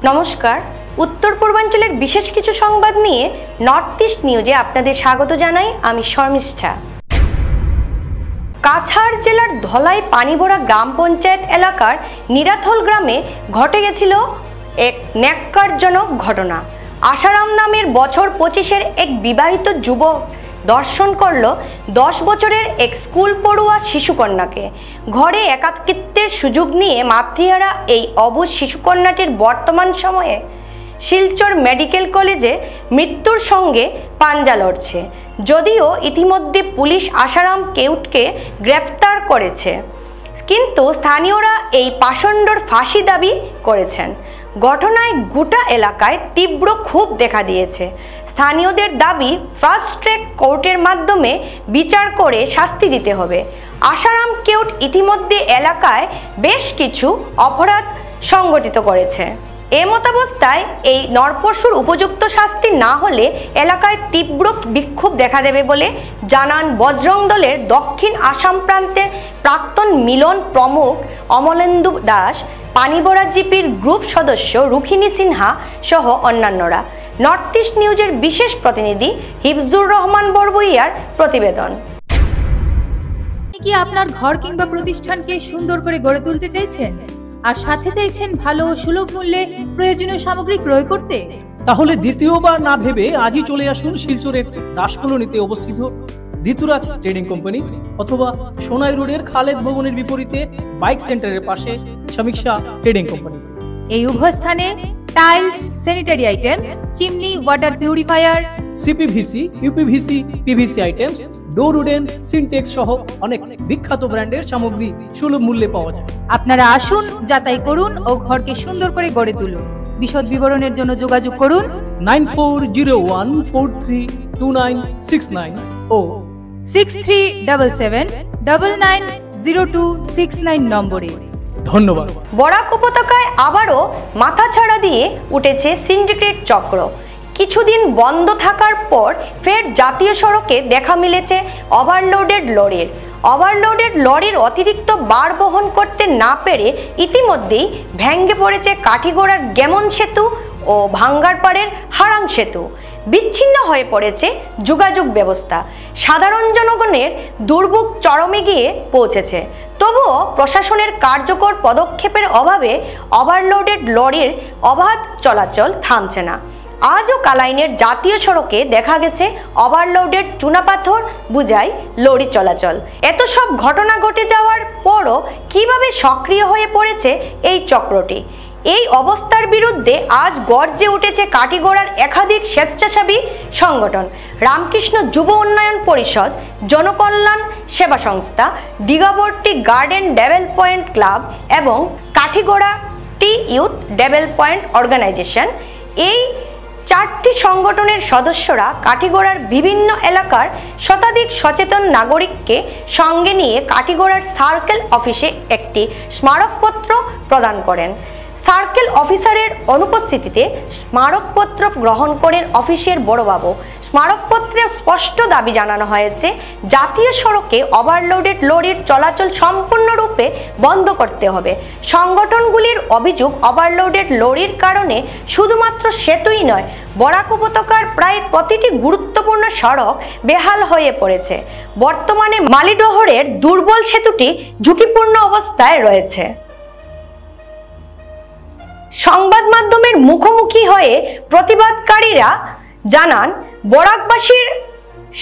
নমস্কার, উত্তর পূর্বাঞ্চলের বিশেষ কিছু সংবাদ নিয়ে নর্থ ইস্ট নিউজে আপনাদের স্বাগত জানাই। আমি শর্মিষ্ঠা। কাছাড় জেলার ধলাই পানিভরা গ্রাম পঞ্চায়েত এলাকার নিরাথল গ্রামে ঘটে গেছিল এক ন্যাক্কারজনক ঘটনা। আশারাম নামের বছর 25-এর এক বিবাহিত যুবক দর্শন করল 10 বছরের এক স্কুল পড়ুয়া শিশুকন্যাকে। ঘরে একাকিত্বের সুযোগ নিয়ে মাতৃহারা এই অবুঝ শিশুকন্যাটির বর্তমান সময়ে শিলচর মেডিকেল কলেজে মৃত্যুর সঙ্গে পাঞ্জা লড়ছে। যদিও ইতিমধ্যে পুলিশ আশারাম কেউটকে গ্রেফতার করেছে, কিন্তু স্থানীয়রা এই পাষণ্ডর ফাঁসি দাবি করেছেন। ঘটনায় গোটা এলাকায় তীব্র ক্ষোভ দেখা দিয়েছে। স্থানীয়দের দাবি ফাস্ট ট্র্যাক কোর্টের মাধ্যমে বিচার করে শাস্তি দিতে হবে। আশারাম কেউট ইতিমধ্যে এলাকায় বেশ কিছু অপরাধ সংগঠিত করেছে। এমতাবস্থায় এই নরপশুর উপযুক্ত শাস্তি না হলে এলাকায় তীব্র বিক্ষোভ দেখা দেবে বলে জানান বজরং দলের দক্ষিণ আসাম প্রান্তের প্রাক্তন মিলন প্রমুখ অমলেন্দু দাস, পানিভরা জিপির গ্রুপ সদস্য রুখিনী সিনহা সহ অন্যান্যরা। নর্থ ইস্ট নিউজের বিশেষ প্রতিনিধি হিফজুর রহমান বরবইয়ার প্রতিবেদন। কি আপনার ঘর কিংবা প্রতিষ্ঠানকে সুন্দর করে গড়ে তুলতে চাইছেন আর সাথে চাইছেন ভালো ও সুলভ মূল্যে প্রয়োজনীয় সামগ্রী ক্রয় করতে? তাহলে দ্বিতীয়বার না ভেবে আজই চলে আসুন শিলচরের দাস কলোনিতে অবস্থিত ঋতুরাজ ট্রেডিং কোম্পানি অথবা সোনাই রোডের খালেদ ভবনের বিপরীতে বাইক সেন্টারের পাশে সমীক্ষা ট্রেডিং কোম্পানি। এই উভয় স্থানে tiles, sanitary items, chimney, water purifier, CPVC, uPVC, PVC items, ডোর উডেন, সিনটেক্স সহ অনেক বিখ্যাত ব্র্যান্ডের সামগ্রী সুলভ মূল্যে পাওয়া যায়। আপনারা আসুন, যাচাই করুন ও ঘরকে সুন্দর করে গড়ে তুলুন। বিশদ বিবরণের জন্য যোগাযোগ করুন 9401432969 ও 6377990269 নম্বরে। ধন্যবাদ। বরাক উপত্যকায় আবারও মাথাছাড়া দিয়ে উঠেছে সিন্ডিকেট চক্র। কিছুদিন বন্ধ থাকার পর ফের জাতীয় সড়কে দেখা মিলেছে ওভারলোডেড লরির অতিরিক্ত বার বহন করতে না পেরে ইতিমধ্যেই ভেঙে পড়েছে কাঠিগড়ার গেমন সেতু ও ভাঙ্গারপাড়ের হারাং সেতু। বিচ্ছিন্ন হয়ে পড়েছে যোগাযোগ ব্যবস্থা। সাধারণ জনগণের দুর্ভোগ চরমে গিয়ে পৌঁছেছে। তবুও প্রশাসনের কার্যকর পদক্ষেপের অভাবে ওভারলোডেড লরির অবাধ চলাচল থামছে না। আজও কালাইনের জাতীয় সড়কে দেখা গেছে ওভারলোডেড চুনাপাথর বুঝাই লরি চলাচল। এত সব ঘটনা ঘটে যাওয়ার পরও কিভাবে সক্রিয় হয়ে পড়েছে এই চক্রটি? এই অবস্থার বিরুদ্ধে আজ গর্জে উঠেছে কাঠিগড়ার একাধিক স্বেচ্ছাসেবী সংগঠন, রামকৃষ্ণ যুব উন্নয়ন পরিষদ, জনকল্যাণ সেবা সংস্থা, দিঘাবর্তী গার্ডেন ডেভেলপমেন্ট ক্লাব এবং কাঠিগড়া টি ইউথ ডেভেলপমেন্ট অর্গানাইজেশন। এই 4টি সংগঠনের সদস্যরা কাঠিগড়ার বিভিন্ন এলাকার শতাধিক সচেতন নাগরিককে সঙ্গে নিয়ে কাঠিগড়ার সার্কেল অফিসে একটি স্মারকপত্র প্রদান করেন। সার্কেল অফিসারের অনুপস্থিতিতে স্মারকপত্র গ্রহণ করেন অফিসের বড়বাবু। স্মারকপত্রে স্পষ্ট দাবি জানানো হয়েছে, জাতীয় সড়কে ওভারলোডেড লরির চলাচল সম্পূর্ণরূপে বন্ধ করতে হবে। সংগঠনগুলির অভিযোগ, ওভারলোডেড লরির কারণে শুধুমাত্র সেতুই নয়, বরাক উপত্যকার প্রায় প্রতিটি গুরুত্বপূর্ণ সড়ক বেহাল হয়ে পড়েছে। বর্তমানে মালিডহরের দুর্বল সেতুটি ঝুঁকিপূর্ণ অবস্থায় রয়েছে। সংবাদ মাধ্যমের মুখোমুখি হয়ে প্রতিবাদকারীরা জানান, বরাকবাসীর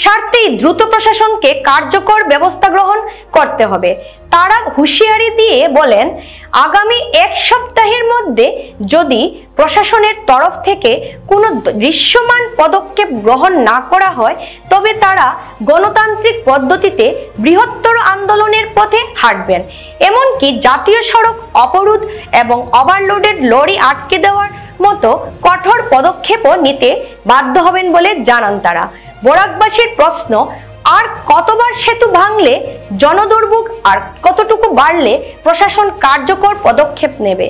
স্বার্থেই দ্রুত প্রশাসনকে কার্যকর ব্যবস্থা গ্রহণ করতে হবে। তারা হুঁশিয়ারি দিয়ে বলেন, আগামী 1 সপ্তাহের মধ্যে যদি প্রশাসনের তরফ থেকে কোনো দৃশ্যমান পদক্ষেপ গ্রহণ না করা হয় তবে তারা গণতান্ত্রিক পদ্ধতিতে বৃহত্তর আন্দোলনের পথে হাঁটবেন। এমনকি জাতীয় সড়ক অবরোধ এবং ওভারলোডেড লরি আটকে দেওয়ার মতো কঠোর পদক্ষেপও নিতে বাধ্য হবেন বলে জানান তারা। বরাকবাসীর প্রশ্ন, আর কতবার সেতু ভাঙলে জনদুর্ভোগ আর কতটুকু বাড়লে প্রশাসন কার্যকর পদক্ষেপ নেবে?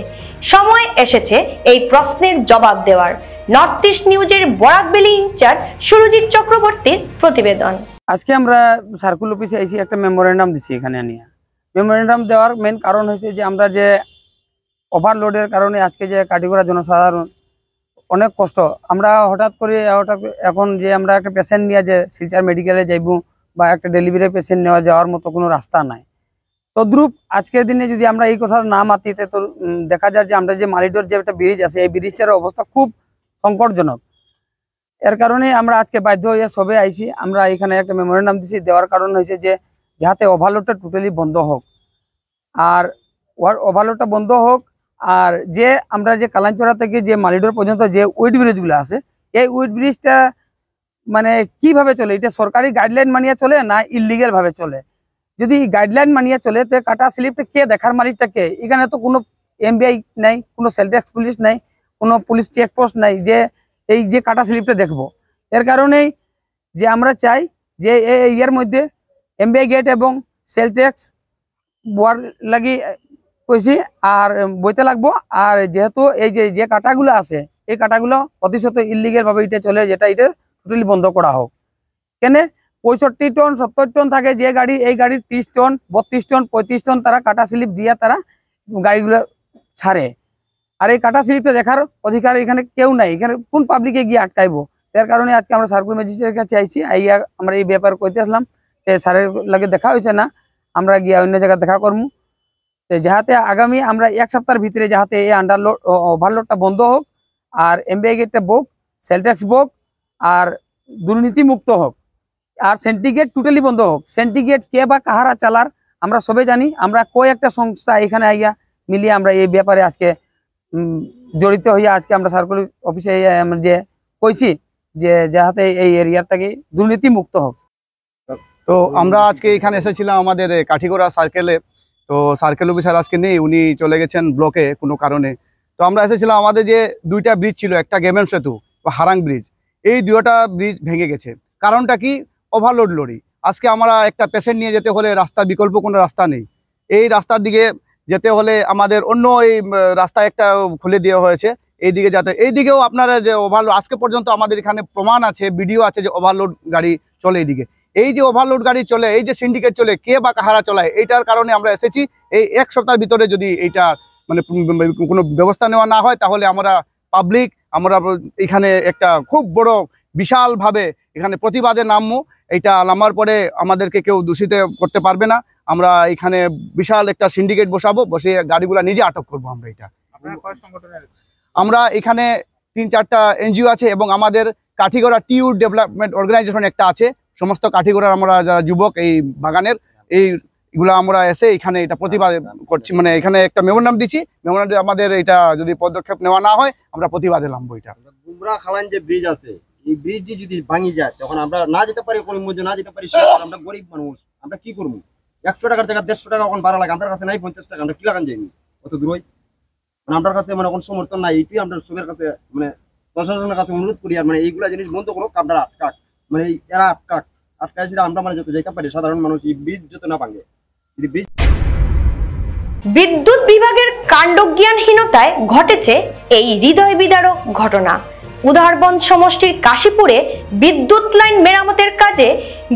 সময় এসেছে এই প্রশ্নের জবাব দেওয়ার। নর্থ ইস্ট নিউজের বরাক ভ্যালি ইনচার্জ সুরজিৎ চক্রবর্তীর প্রতিবেদন। আজকে আমরা সার্কুল অফিসে এসে একটা মেমোরেন্ডাম দিচ্ছি। এখানে নিয়ে মেমোরেন্ডাম দেওয়ার মেন কারণ হয়েছে যে আমরা যে ওভারলোডের কারণে আজকে যে কাটিগড়া জনসাধারণ অনেক কষ্ট। আমরা হঠাৎ এখন যে আমরা একটা পেশেন্ট নিয়ে যে শিলচর মেডিকেলে যাইব বা একটা ডেলিভারি পেশেন্ট নেওয়া যাওয়ার মতো কোনো রাস্তা নাই। তদ্রূপ আজকের দিনে যদি আমরা এই কথা না মাতিতে তো দেখা যায় যে আমরা যে মালিডোর যে একটা ব্রিজ আছে এই ব্রিজটার অবস্থা খুব সংকটজনক। এর কারণে আমরা আজকে বাধ্য হয়ে সবে আইছি। আমরা এখানে একটা মেমোরেন্ডাম দিছি, দেওয়ার কারণ হয়েছে যে যাতে ওভারলোডটা টোটালি বন্ধ হোক, আর ওভারলোডটা বন্ধ হোক। আর যে আমরা যে কালাঞ্চড়া থেকে যে মালিডোর পর্যন্ত যে উইড ব্রিজগুলো আছে এই উইড ব্রিজটা মানে কিভাবে চলে, এটা সরকারি গাইডলাইন মানিয়ে চলে না ইলিগাল ভাবে চলে? যদি গাইডলাইন মানিয়ে চলে তো কাটা স্লিপটা কে দেখার মালিকটা কে? এখানে তো কোনো এমবিআই নাই, কোনো সেল ট্যাক্স পুলিশ নাই, কোনো পুলিশ চেকপোস্ট নাই যে এই যে কাটা স্লিপটা দেখবো। এর কারণেই যে আমরা চাই যে এই ইয়ার মধ্যে এমবিআই গেট এবং সেল ট্যাক্স বোয়ার লাগি কইছি আর বইতে লাগবো। আর যেহেতু এই যে কাটাগুলো আছে এই কাটাগুলো প্রতিশত ইলিগাল ভাবে এটা চলে, যেটা এটা টোটালি বন্ধ করা হোক। কেন 65 টন 70 টন থাকে যে গাড়ি, এই গাড়ির 30 টন 32 টন 35 টন তারা কাটা স্লিপ দিয়ে তারা গাড়িগুলো ছাড়ে। আর এই কাটা স্লিপটা দেখার অধিকার এখানে কেউ নাই। এখানে কোন পাবলিকে গিয়ে আটকাইবো? এর কারণে আজকে আমরা সার্কুল ম্যাজিস্ট্রেটের কাছে আইছি। আইয়া আমরা এই ব্যাপার কইতে আসলাম স্যারের লাগে দেখা হয়েছে না, আমরা গিয়ে অন্য জায়গায় দেখা করবো যাহাতে আগামী আমরা এক সপ্তাহের ভিতরে যাহাতে এই আন্ডারলোড ওভারলোডটা বন্ধ হোক, আর এমবিআই গেটটা বোক, সেল ট্যাক্স বোক, আর দুর্নীতি মুক্ত হোক, আর সেন্টিগেট টোটালি বন্ধ হোক। সেন্টিগেট কে বা কাহারা চালার আমরা সবে জানি। আমরা কয়েকটা সংস্থা এখানে আইয়া মিলিয়ে আমরা এই ব্যাপারে আজকে জড়িত হইয়া আজকে আমরা সার্কুল অফিসে যে কইছি যে যাহাতে এই এরিয়ার থেকে দুর্নীতি মুক্ত হোক। তো আমরা আজকে এখানে এসেছিলাম আমাদের কাঠিগড়া সার্কেলে। তো সার্কেল অফিসার আজকে নেই, উনি চলে গেছেন ব্লকে কোনো কারণে। তো আমরা এসেছিলাম, আমাদের যে দুইটা ব্রিজ ছিল, একটা গেমেন সেতু বা হারাং ব্রিজ, এই দুইটা ব্রিজ ভেঙে গেছে। কারণটা কি? Overload lorry. আজকে আমরা একটা পেশেন্ট নিয়ে যেতে হলে রাস্তা বিকল্প কোনো রাস্তা নেই, এই রাস্তার দিকে যেতে হলে আমাদের অন্য এই রাস্তা একটা খুলে দেওয়া হয়েছে এই দিকে যাতে। এই দিকেও আপনারা যে ওভারলোড আজকে পর্যন্ত আমাদের এখানে প্রমাণ আছে, ভিডিও আছে যে ওভারলোড গাড়ি চলে এইদিকে। এই যে ওভারলোড গাড়ি চলে, এই যে সিন্ডিকেট চলে, কে বা কাহারা চলায়, এইটার কারণে আমরা এসেছি। এই এক সপ্তাহের ভিতরে যদি এইটা মানে কোনো ব্যবস্থা নেওয়া না হয় তাহলে আমরা পাবলিক আমরা এখানে একটা খুব বড় বিশালভাবে এখানে প্রতিবাদে নামবো। এইটা নামার পরে আমাদেরকে কেউ দূষিত করতে পারবে না। আমরা এখানে বিশাল একটা সিন্ডিকেট বসাবো, বসে গাড়িগুলা নিজে আটক করবো। আমরা এটা আমরা এখানে 3-4টা এনজিও আছে এবং আমাদের কাঠিগড়া টিউ ডেভেলপমেন্ট অর্গানাইজেশন একটা আছে। সমস্ত কাঠিগড়ার আমরা যারা যুবক এই বাগানের এইগুলো আমরা এসে এখানে এটা প্রতিবাদ করছি, মানে এখানে একটা মেমোরেন্ডাম দিচ্ছি। মেমোরেন্ডাম আমাদের এটা যদি পদক্ষেপ নেওয়া না হয় আমরা প্রতিবাদে নামবো। এটা গুমরা খালান যে ব্রিজ আছে, এই ব্রিজটি যদি ভাঙি যায় তখন আমরা না যেতে পারি, করিমগঞ্জ না যেতে পারি। আমরা গরিব মানুষ, আমরা কি করবো? 100 টাকার জায়গা 150 টাকা এখন ভাড়া লাগে, আমার কাছে নাই 50 টাকা, আমরা কি লাগান যাইনি অত দূর। মানে আমার কাছে মানে এখন সমর্থন নাই। এইটাই আমরা সবের কাছে মানে প্রশাসনের কাছে অনুরোধ করি, আর মানে এইগুলা জিনিস বন্ধ করো। আপনারা আটকাক, মানে এরা আটকাইছে আমরা মানে যত যেতে পারি সাধারণ মানুষ এই ব্রিজ যত না ভাঙে। যদি ব্রিজ বিদ্যুৎ বিভাগের কাণ্ডজ্ঞানহীনতায় ঘটেছে এই হৃদয় বিদারক ঘটনা। উদারবন সমষ্টির কাশীপুরে বিদ্যুৎ লাইন মেরামতের কাজে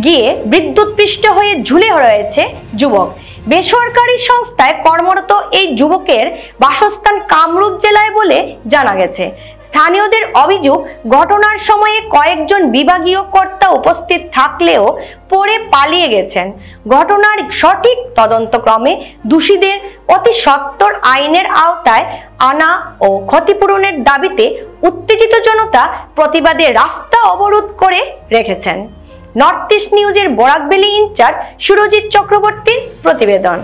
গিয়ে বিদ্যুৎপৃষ্ট হয়ে ঝুলে রয়েছে যুবক। বেসরকারি সংস্থায় কর্মরত এই যুবকের বাসস্থান কামরূপ জেলায় বলে জানা গেছে। স্থানীয়দের অভিযোগ, ঘটনার সময়ে কয়েকজন বিভাগীয় কর্তা উপস্থিত থাকলেও পরে পালিয়ে গেছেন। ঘটনার সঠিক তদন্তক্রমে দোষীদের অতি সত্বর আইনের আওতায় আনা ও ক্ষতিপূরণের দাবিতে উত্তেজিত জনতা প্রতিবাদে রাস্তা অবরোধ করে রেখেছেন। নর্থ ইস্ট নিউজের বরাকভ্যালি ইনচার্জ সুরজিৎ চক্রবর্তীর প্রতিবেদন।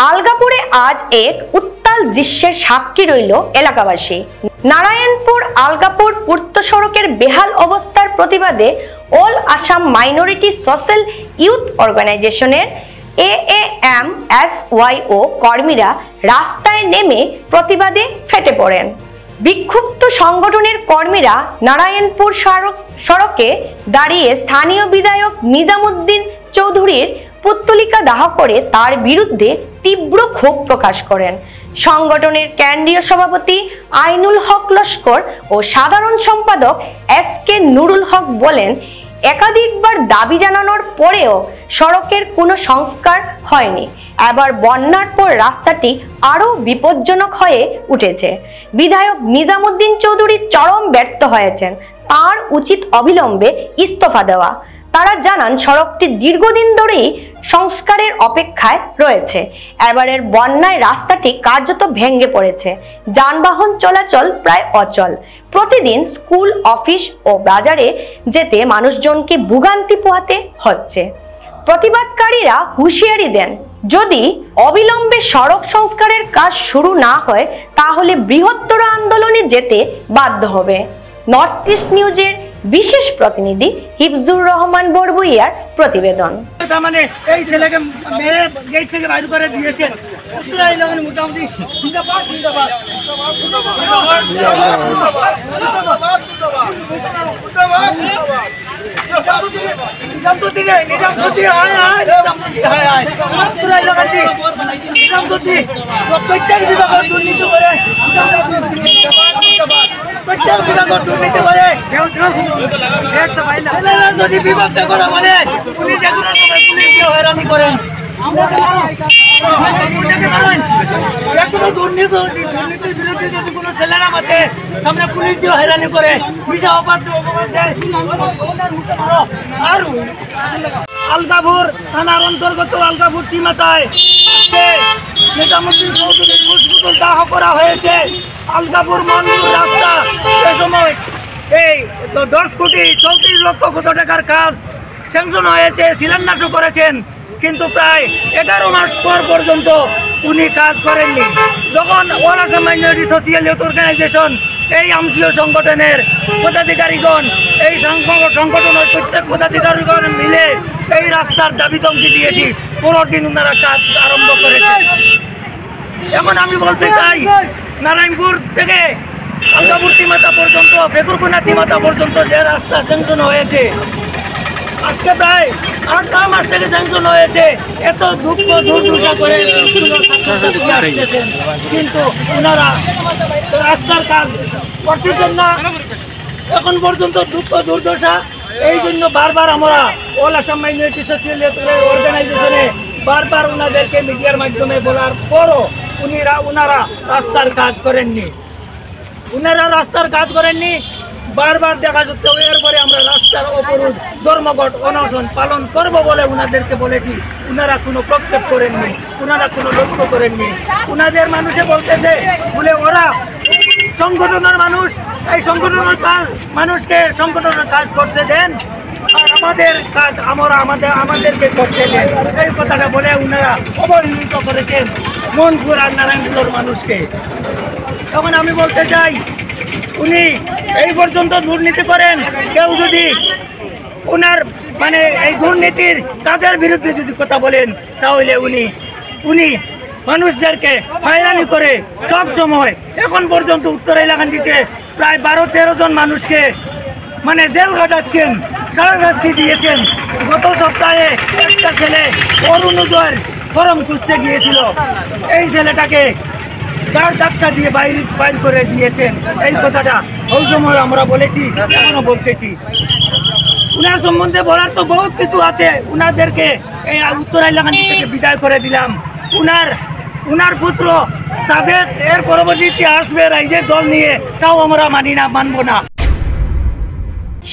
আলগাপুরে আজ এক উত্তাল দৃশ্যের সাক্ষী রইল এলাকাবাসী। নারায়ণপুর আলগাপুর পূর্ত সড়কের বেহাল অবস্থার প্রতিবাদে all Assam minority social youth অর্গানাইজেশনের AAMSYO কর্মীরা রাস্তায় নেমে প্রতিবাদে ফেটে পড়েন। বিক্ষুব্ধ সংগঠনের কর্মীরা নারায়ণপুর সড়কে দাঁড়িয়ে স্থানীয় বিধায়ক নিজামুদ্দিন চৌধুরীর পুত্তলিকা দাহ করে তার বিরুদ্ধে তীব্র ক্ষোভ প্রকাশ করেন। সংগঠনের কেন্দ্রীয় সভাপতি আইনুল হক লস্কর ও সাধারণ সম্পাদক SK নুরুল হক বলেন, একাধিকবার দাবি জানানোর পরেও সড়কের কোনো সংস্কার হয়নি। এবার বন্যার পর রাস্তাটি আরো বিপজ্জনক হয়ে উঠেছে। বিধায়ক নিজামুদ্দিন চৌধুরী চরম ব্যর্থ হয়েছেন, তার উচিত অবিলম্বে ইস্তফা দেওয়া। তারা জানান সড়কটি দীর্ঘদিন ধরেই সংস্কারের অপেক্ষায় রয়েছে। এবারের বন্যায় রাস্তাটি কার্যত ভেঙে পড়েছে, যানবাহন চলাচল প্রায় অচল। প্রতিদিন স্কুল, অফিস ও বাজারে যেতে মানুষজনকে ভোগান্তি পোহাতে হচ্ছে। প্রতিবাদকারীরা হুঁশিয়ারি দেন, যদি অবিলম্বে সড়ক সংস্কারের কাজ শুরু না হয় তাহলে বৃহত্তর আন্দোলনে যেতে বাধ্য হবে। নর্থ ইস্ট নিউজের বিশেষ প্রতিনিধি হিফজুর রহমান বরবুইয়ার প্রতিবেদন। মানে এই ছেলেকে মেরে গেট থেকে বাইর করে দিয়েছেন। উত্তরাই লাগেন মোটামুটি প্রত্যেক বিভাগের দুর্নীতি করে প্রত্যেক বিভাগের দুর্নীতি করে ছেলেরা যদি বিভক্ত করা মানে পুলিশ যেগুলো পুলিশকে হয়রানি করেন। দুর্নীতি বিরোধী যদি কোনো ছেলেরা মাঠে সামনে পুলিশ দিয়ে হয়রানি করে মিশা অবাধ্য আর আলগাপুর থানার অন্তর্গত আলগাপুর টিমাতায় নিজামুদ্দিন চৌধুরীর মুসবুতুল দাহ করা হয়েছে। আলগাপুর মনপুর রাস্তা সে সময় এই 10 কোটি 34 লক্ষ কত টাকার কাজ স্যাংশন হয়েছে, শিলান্যাসও করেছেন, কিন্তু প্রায় 11 মাস পর পর্যন্ত উনি কাজ করেননি। যখন all Assam minority social youth organisation এই আমসিও সংগঠনের পদাধিকারীগণ এই সংগঠনের প্রত্যেক পদাধিকারীগণ মিলে এই রাস্তার দাবি ধমকি দিয়েছি, পরের দিন ওনারা কাজ আরম্ভ করেছে। এখন আমি বলতে চাই, নারায়ণপুর থেকে আলগাপুর টিমাতা পর্যন্ত, বেগুরকুনা টিমাতা পর্যন্ত যে রাস্তা স্যাংশন হয়েছে, আজকে প্রায় 8-9 মাস থেকে স্যাংশন হয়েছে। এত দুঃখ দুর্দশা করে কিন্তু ওনারা রাস্তার কাজ করতেছেন না। এখন পর্যন্ত দুঃখ দুর্দশা, এই জন্য বারবার আমরা অল আসাম মাইনরিটি সোশিয়াল অর্গানাইজেশনে বারবার ওনাদেরকে মিডিয়ার মাধ্যমে বলার পরও ওনারা রাস্তার কাজ করেননি। বারবার দেখা সত্ত্বেও এরপরে আমরা রাস্তার অবরোধ, ধর্মঘট, অনশন পালন করব বলে ওনাদেরকে বলেছি। ওনারা কোনো প্রক্ষেপ করেননি, ওনারা কোনো লক্ষ্য করেননি। ওনাদের মানুষে বলতেছে বলে ওরা সংগঠনের মানুষ, এই সংগঠনের কাজ মানুষকে সংগঠনের কাজ করতে দেন, আর আমাদের কাজ আমাদেরকে করতে দেন, এই কথাটা বলে ওনারা অবহেলিত করেছেন মনপুর আর নারায়ণপুরের মানুষকে। এখন আমি বলতে চাই, উনি এই পর্যন্ত দুর্নীতি করেন, কেউ যদি ওনার মানে এই দুর্নীতির কাজের বিরুদ্ধে যদি কথা বলেন তাহলে উনি মানুষদেরকে হয়রানি করে সব সময়। এখন পর্যন্ত উত্তর এলাকান্দিতে প্রায় 12-13 জন মানুষকে মানে জেল কাটাচ্ছেন, শাস্তি দিয়েছেন। গত সপ্তাহে একটা ছেলে অরুণোদয়ের ফরম খুঁজতে গিয়েছিল, এই ছেলেটাকে গাড় ধাক্কা দিয়ে বাইর করে দিয়েছেন। এই কথাটা ওই সময় আমরা বলেছি, এখনো বলতেছি। উনার সম্বন্ধে বলার তো বহুত কিছু আছে। উনাদেরকে এই উত্তর এলাকান্দি থেকে বিদায় করে দিলাম। উনার পুত্র সাদেক এর পরবর্তীতে আসবে রাইজের দল নিয়ে, তাও আমরা মানব না।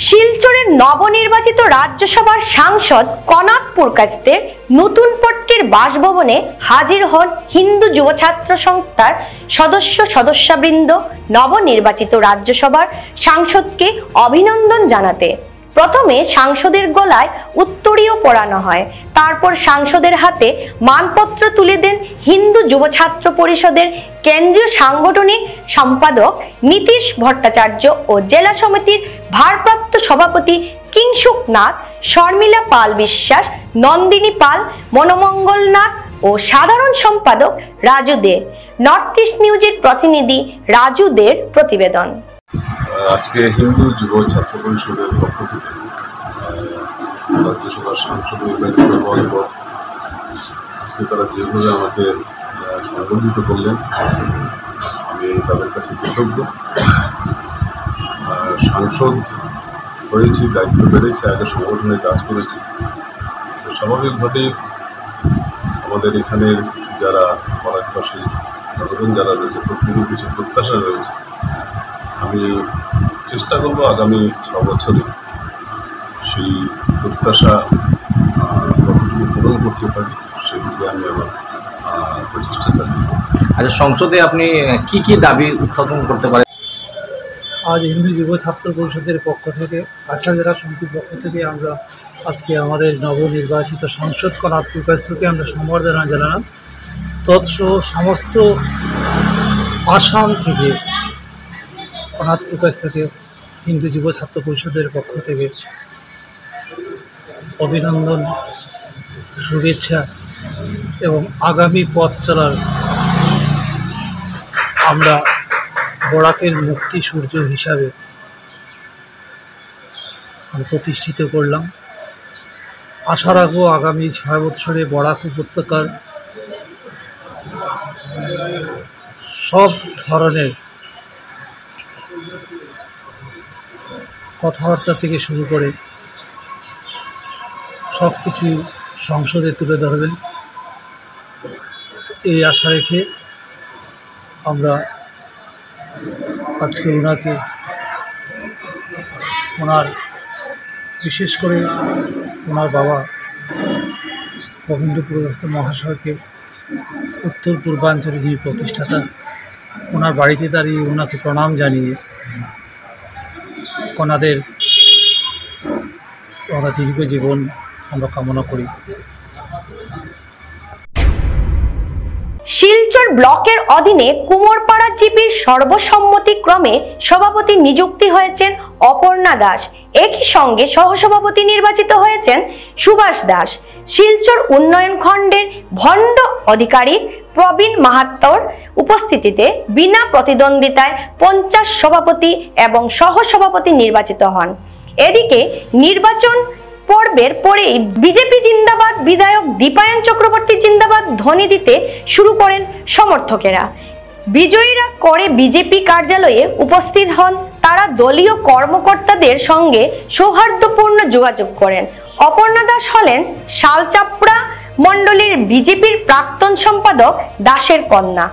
শিলচরের নবনির্বাচিত রাজ্যসভার সাংসদ কনক পুরকাস্তের নতুন পট্টির বাসভবনে হাজির হন হিন্দু যুব ছাত্র সংস্থার সদস্যবৃন্দ নবনির্বাচিত রাজ্যসভার সাংসদকে অভিনন্দন জানাতে। প্রথমে সাংসদের গলায় উত্তরীয় পরানো হয়, তারপর সাংসদের হাতে মানপত্র তুলে দেন হিন্দু যুব ছাত্র পরিষদের কেন্দ্রীয় সাংগঠনিক সম্পাদক নীতিশ ভট্টাচার্য ও জেলা সমিতির ভারপ্রাপ্ত সভাপতি কিংসুক নাথ, শর্মিলা পাল বিশ্বাস, নন্দিনী পাল, মনোমঙ্গল নাথ ও সাধারণ সম্পাদক রাজু দে। নর্থ ইস্ট নিউজের প্রতিনিধি রাজু দের প্রতিবেদন। আজকে হিন্দু যুব ছাত্র পরিষদের পক্ষ থেকে রাজ্যসভার সাংসদ নির্বাচিত হওয়ার পর আজকে তারা যেভাবে আমাকে সংবর্ধিত করলেন, আমি তাদের কাছে কৃতজ্ঞ। সাংসদ হয়েছি, দায়িত্ব বেড়েছে, আগে সংগঠনে কাজ করেছি। তো স্বাভাবিকভাবেই আমাদের এখানের যারা পরাগবাসী জনগণ যারা রয়েছে প্রত্যেকের কিছু প্রত্যাশা রয়েছে। আমি চেষ্টা করবো আগামী 6 বছরে সেই প্রত্যাশা কতটুকু পূরণ করতে পারি সেদিকে আমি আমার প্রচেষ্টা চালিয়ে। আচ্ছা, সংসদে আপনি কি কি দাবি উত্থাপন করতে পারেন? আজ হিন্দু যুব ছাত্র পরিষদের পক্ষ থেকে, কাছাড় জেলা সমিতির পক্ষ থেকে আমরা আজকে আমাদের নবনির্বাচিত সাংসদ কনাথপুর কাছ থেকে আমরা সম্বর্ধনা জানালাম। তৎসহ সমস্ত আসাম থেকে কনাথপুর কাছ থেকে হিন্দু যুব ছাত্র পরিষদের পক্ষ থেকে অভিনন্দন, শুভেচ্ছা এবং আগামী পথ চলার আমরা বরাকের মুক্তি সূর্য হিসাবে প্রতিষ্ঠিত করলাম। আশা রাখবো আগামী 6 বছরে বরাক উপত্যকার সব ধরনের কথাবার্তা থেকে শুরু করে সব কিছু সংসদে তুলে ধরবেন, এই আশা রেখে আমরা আজকে ওনার বিশেষ করে ওনার বাবা গোবিন্দপুরস্থ মহাশয়কে, উত্তর পূর্বাঞ্চলে যিনি প্রতিষ্ঠাতা, ওনার বাড়িতে দাঁড়িয়ে ওনাকে প্রণাম জানিয়ে ওনাদের দীর্ঘ জীবন আমরা কামনা করি। শিলচর ব্লকের অধীনে কুমোরপাড়া জিপির সর্বসম্মতিক্রমে সভাপতি নিযুক্তি হয়েছেন অপর্ণা দাস। একই সঙ্গে সহসভাপতি নির্বাচিত হয়েছেন সুভাষ দাস। শিলচর উন্নয়ন খণ্ডের ভণ্ড অধিকারী প্রবীণ মাহাত্তর উপস্থিতিতে বিনা প্রতিদ্বন্দ্বিতায় 50 সভাপতি এবং সহসভাপতি নির্বাচিত হন। এদিকে নির্বাচন পর্বের পরেই বিজেপি জিন্দাবাদ, বিধায়ক দীপায়ন চক্রবর্তী জিন্দাবাদ ধ্বনি দিতে শুরু করেন সমর্থকেরা। বিজয়ীরা করে বিজেপি কার্যালয়ে উপস্থিত হন। তারা দলীয় কর্মকর্তাদের সঙ্গে সৌহার্দ্যপূর্ণ যোগাযোগ করেন। অপর্ণা দাস হলেন শালচাপড়া মণ্ডলীর বিজেপির প্রাক্তন সম্পাদক দাসের কন্যা।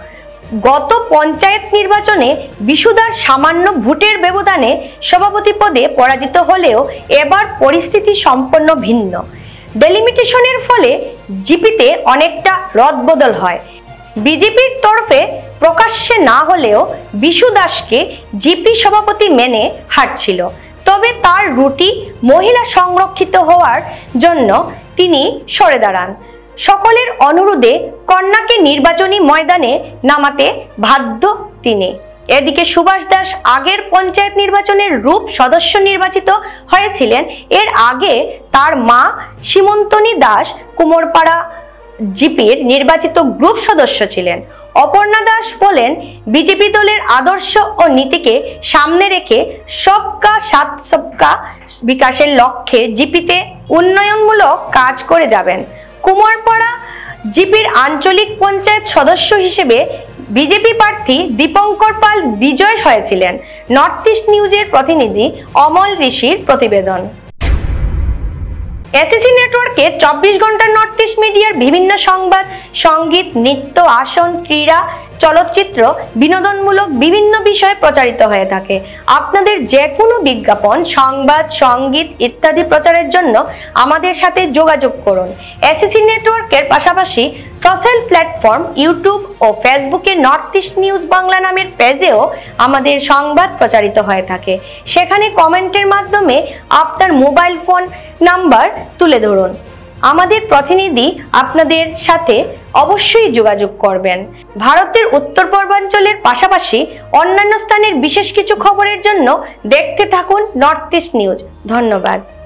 গত পঞ্চায়েত নির্বাচনে বিশুদার সামান্য ভোটের ব্যবধানে সভাপতি পদে পরাজিত হলেও এবার পরিস্থিতি সম্পূর্ণ ভিন্ন। ডেলিমিটেশনের ফলে জিপিতে অনেকটা রদবদল হয়। বিজেপির তরফে প্রকাশ্যে না হলেও বিশু দাসকে জিপি সভাপতি মেনে হাঁটছিল। তবে তার রুটি মহিলা সংরক্ষিত হওয়ার জন্য তিনি সরে দাঁড়ান। সকলের অনুরোধে কন্যাকে নির্বাচনী ময়দানে নামাতে বাধ্য তিনি। এদিকে সুভাষ দাস আগের পঞ্চায়েত নির্বাচনের রূপ সদস্য নির্বাচিত হয়েছিলেন। এর আগে তার মা সীমন্তনী দাস কুমোরপাড়া জিপির নির্বাচিত গ্রুপ সদস্য ছিলেন। অপর্ণা দাস বলেন, বিজেপি দলের আদর্শ ও নীতিকে সামনে রেখে সবকা সাথ সবকা বিকাশের লক্ষ্যে জিপিতে উন্নয়নমূলক কাজ করে যাবেন। কুমোরপাড়া জিপির আঞ্চলিক পঞ্চায়েত সদস্য হিসেবে বিজেপি প্রার্থী দীপঙ্কর পাল বিজয় হয়েছিলেন। নর্থ ইস্ট নিউজের প্রতিনিধি অমল ঋষির প্রতিবেদন। এসএসসি নেটওয়ার্কে 24 ঘন্টা নর্থ ইস্ট মিডিয়ার বিভিন্ন সংবাদ, সঙ্গীত, নৃত্য, আসন, ক্রীড়া, চলচ্চিত্র, বিনোদনমূলক বিভিন্ন বিষয় প্রচারিত হয়ে থাকে। আপনাদের যে কোনো বিজ্ঞাপন, সংবাদ, সঙ্গীত ইত্যাদি প্রচারের জন্য আমাদের সাথে যোগাযোগ করুন। এসএসসি নেটওয়ার্কের পাশাপাশি সোশ্যাল প্ল্যাটফর্ম ইউটিউব ও ফেসবুকে নর্থ ইস্ট নিউজ বাংলা নামের পেজেও আমাদের সংবাদ প্রচারিত হয়ে থাকে। সেখানে কমেন্টের মাধ্যমে আপনার মোবাইল ফোন নাম্বার তুলে ধরুন। আমাদের প্রতিনিধি আপনাদের সাথে অবশ্যই যোগাযোগ করবেন। ভারতের উত্তর পূর্বাঞ্চলের পাশাপাশি অন্যান্য স্থানের বিশেষ কিছু খবরের জন্য দেখতে থাকুন নর্থ ইস্ট নিউজ। ধন্যবাদ।